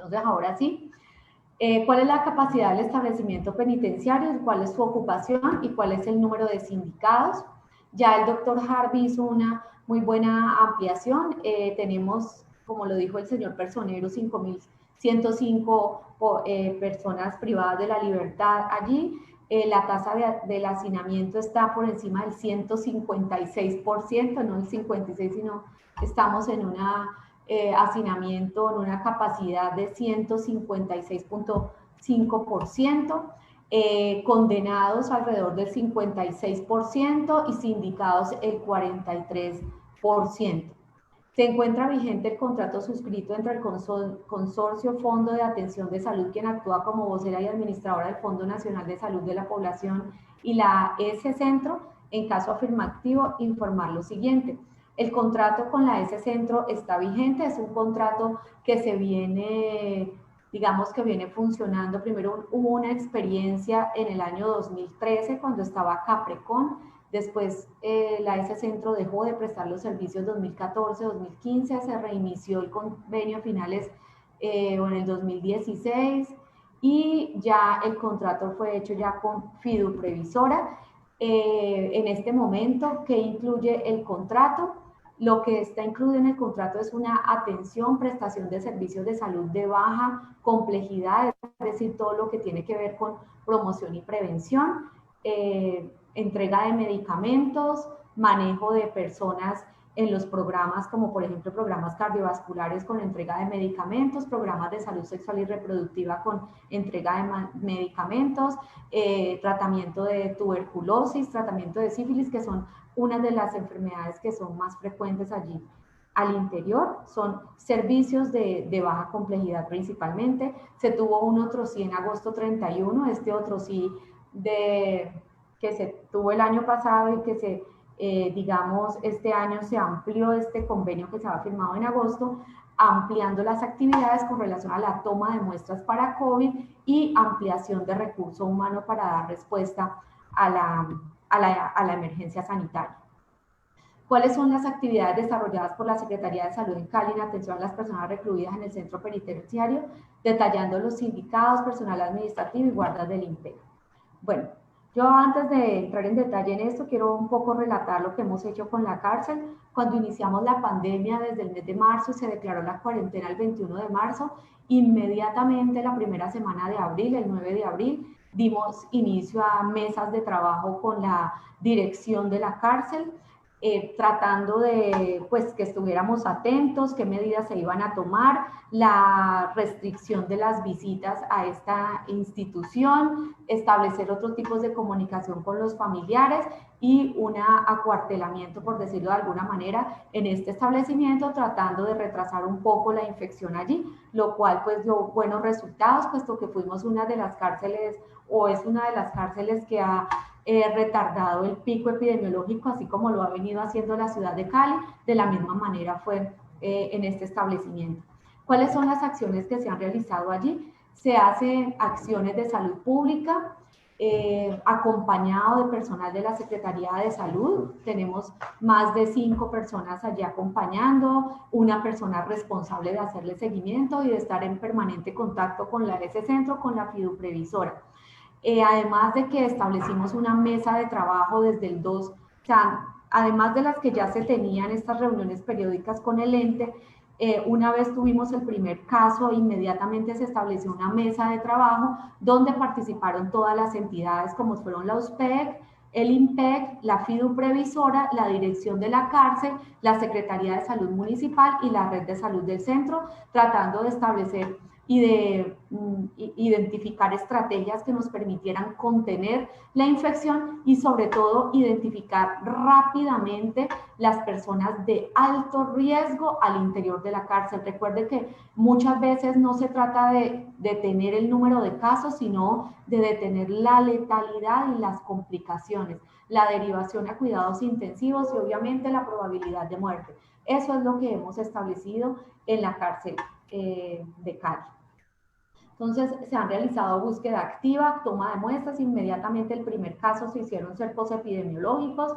Entonces, ahora sí, ¿cuál es la capacidad del establecimiento penitenciario? ¿Cuál es su ocupación? ¿Y cuál es el número de sindicados? Ya el doctor Harvey hizo una muy buena ampliación. Tenemos, como lo dijo el señor Personero, 5.105 personas privadas de la libertad allí. La tasa del hacinamiento está por encima del 156%, no el 56%, sino estamos en una hacinamiento, en una capacidad de 156.5%. Condenados alrededor del 56% y sindicados el 43%. Se encuentra vigente el contrato suscrito entre el Consorcio Fondo de Atención de Salud, quien actúa como vocera y administradora del Fondo Nacional de Salud de la Población, y la S Centro. En caso afirmativo, informar lo siguiente. El contrato con la S Centro está vigente, es un contrato que se viene, digamos que viene funcionando. Primero hubo una experiencia en el año 2013 cuando estaba Caprecon. Después la S Centro dejó de prestar los servicios 2014-2015, se reinició el convenio a finales en el 2016 y ya el contrato fue hecho ya con Fidu Previsora. En este momento, ¿qué incluye el contrato? Lo que está incluido en el contrato es una atención, prestación de servicios de salud de baja complejidad, es decir, todo lo que tiene que ver con promoción y prevención, entrega de medicamentos, manejo de personas en los programas, como por ejemplo programas cardiovasculares con entrega de medicamentos, programas de salud sexual y reproductiva con entrega de medicamentos, tratamiento de tuberculosis, tratamiento de sífilis, que son una de las enfermedades que son más frecuentes allí. Al interior son servicios de baja complejidad principalmente. Se tuvo un otro sí en agosto 31, este otro sí que se tuvo el año pasado y que se, digamos, este año se amplió este convenio que se había firmado en agosto, ampliando las actividades con relación a la toma de muestras para COVID y ampliación de recurso humano para dar respuesta a la emergencia sanitaria. ¿Cuáles son las actividades desarrolladas por la Secretaría de Salud en Cali en atención a las personas recluidas en el centro penitenciario? Detallando los sindicados, personal administrativo y guardas del INPEC. Bueno, yo antes de entrar en detalle en esto, quiero un poco relatar lo que hemos hecho con la cárcel. Cuando iniciamos la pandemia desde el mes de marzo y se declaró la cuarentena el 21 de marzo, inmediatamente la primera semana de abril, el 9 de abril, dimos inicio a mesas de trabajo con la dirección de la cárcel, tratando de pues, que estuviéramos atentos, qué medidas se iban a tomar, la restricción de las visitas a esta institución, establecer otros tipos de comunicación con los familiares y un acuartelamiento, por decirlo de alguna manera, en este establecimiento, tratando de retrasar un poco la infección allí, lo cual pues dio buenos resultados, puesto que fuimos una de las cárceles, o es una de las cárceles que ha retardado el pico epidemiológico, así como lo ha venido haciendo la ciudad de Cali. De la misma manera fue en este establecimiento. ¿Cuáles son las acciones que se han realizado allí? Se hacen acciones de salud pública, acompañado de personal de la Secretaría de Salud. Tenemos más de 5 personas allí acompañando, una persona responsable de hacerle seguimiento y de estar en permanente contacto con la S Centro, con la Fidu Previsora. Además de que establecimos una mesa de trabajo desde el 2, o sea, además de las que ya se tenían estas reuniones periódicas con el ente, una vez tuvimos el primer caso, inmediatamente se estableció una mesa de trabajo donde participaron todas las entidades como fueron la USPEC, el INPEC, la Fidu Previsora, la dirección de la cárcel, la Secretaría de Salud Municipal y la Red de Salud del Centro, tratando de establecer y de identificar estrategias que nos permitieran contener la infección y sobre todo identificar rápidamente las personas de alto riesgo al interior de la cárcel. Recuerde que muchas veces no se trata de detener el número de casos, sino de detener la letalidad y las complicaciones, la derivación a cuidados intensivos y obviamente la probabilidad de muerte. Eso es lo que hemos establecido en la cárcel de Cali. Entonces, se han realizado búsqueda activa, toma de muestras, inmediatamente el primer caso se hicieron cercos epidemiológicos,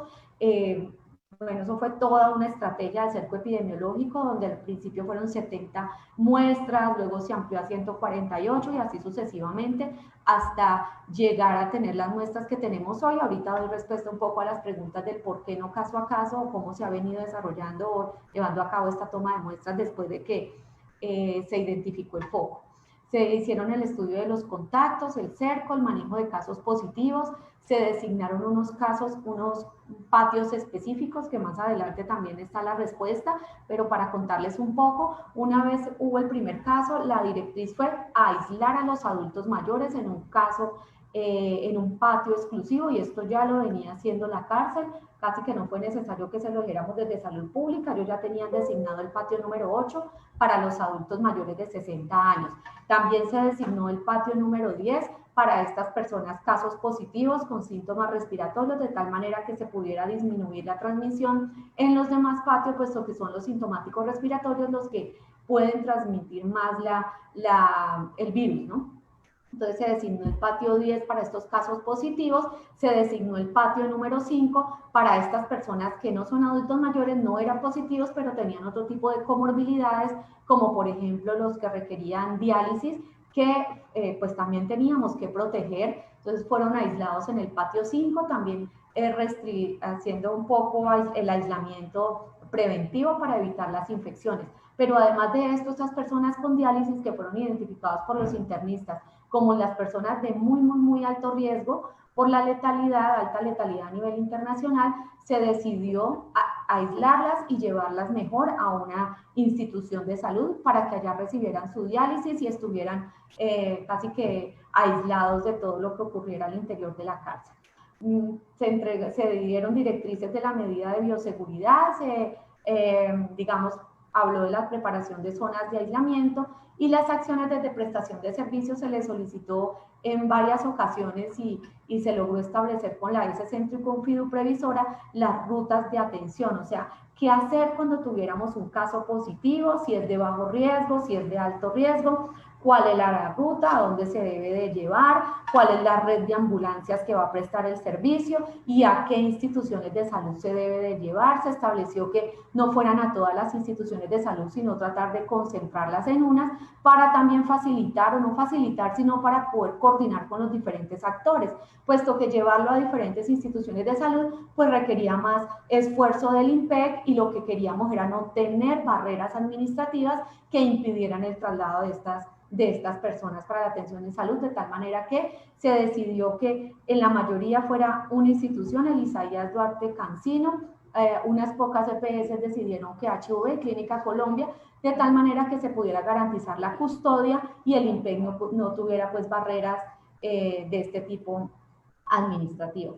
Bueno, eso fue toda una estrategia de cerco epidemiológico, donde al principio fueron 70 muestras, luego se amplió a 148 y así sucesivamente, hasta llegar a tener las muestras que tenemos hoy. Ahorita doy respuesta un poco a las preguntas del por qué no caso a caso, o cómo se ha venido desarrollando o llevando a cabo esta toma de muestras después de que se identificó el foco. Se hicieron el estudio de los contactos, el cerco, el manejo de casos positivos, se designaron unos casos, unos patios específicos, que más adelante también está la respuesta, pero para contarles un poco, una vez hubo el primer caso, la directriz fue aislar a los adultos mayores en un caso, en un patio exclusivo, y esto ya lo venía haciendo la cárcel, casi que no fue necesario que se lo dijéramos desde salud pública, ellos ya tenían designado el patio número 8 para los adultos mayores de 60 años. También se designó el patio número 10 para estas personas casos positivos con síntomas respiratorios, de tal manera que se pudiera disminuir la transmisión en los demás patios, puesto que son los sintomáticos respiratorios los que pueden transmitir más el virus, ¿no? Entonces se designó el patio 10 para estos casos positivos, se designó el patio número 5 para estas personas que no son adultos mayores, no eran positivos, pero tenían otro tipo de comorbilidades, como por ejemplo los que requerían diálisis, que pues también teníamos que proteger. Entonces fueron aislados en el patio 5, también haciendo un poco el aislamiento preventivo para evitar las infecciones. Pero además de esto, estas personas con diálisis que fueron identificadas por los internistas como las personas de muy alto riesgo por la letalidad, alta letalidad a nivel internacional, se decidió aislarlas y llevarlas mejor a una institución de salud para que allá recibieran su diálisis y estuvieran casi que aislados de todo lo que ocurriera al interior de la cárcel. Se dieron directrices de la medida de bioseguridad, digamos, habló de la preparación de zonas de aislamiento, y las acciones de prestación de servicios se le solicitó en varias ocasiones y se logró establecer con la S-Centro y con FIDU Previsora las rutas de atención, o sea, qué hacer cuando tuviéramos un caso positivo, si es de bajo riesgo, si es de alto riesgo, cuál es la ruta, a dónde se debe de llevar, cuál es la red de ambulancias que va a prestar el servicio y a qué instituciones de salud se debe de llevar. Se estableció que no fueran a todas las instituciones de salud, sino tratar de concentrarlas en unas, para también facilitar, o no facilitar, sino para poder coordinar con los diferentes actores, puesto que llevarlo a diferentes instituciones de salud pues requería más esfuerzo del INPEC, y lo que queríamos era no tener barreras administrativas que impidieran el traslado de estas personas para la atención en salud, de tal manera que se decidió que en la mayoría fuera una institución, el Isaías Duarte Cancino, unas pocas EPS decidieron que HV, Clínica Colombia, de tal manera que se pudiera garantizar la custodia y el INPEC no tuviera pues barreras de este tipo administrativo.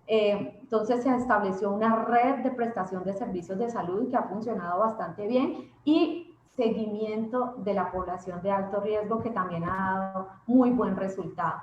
Entonces se estableció una red de prestación de servicios de salud que ha funcionado bastante bien, y seguimiento de la población de alto riesgo, que también ha dado muy buen resultado.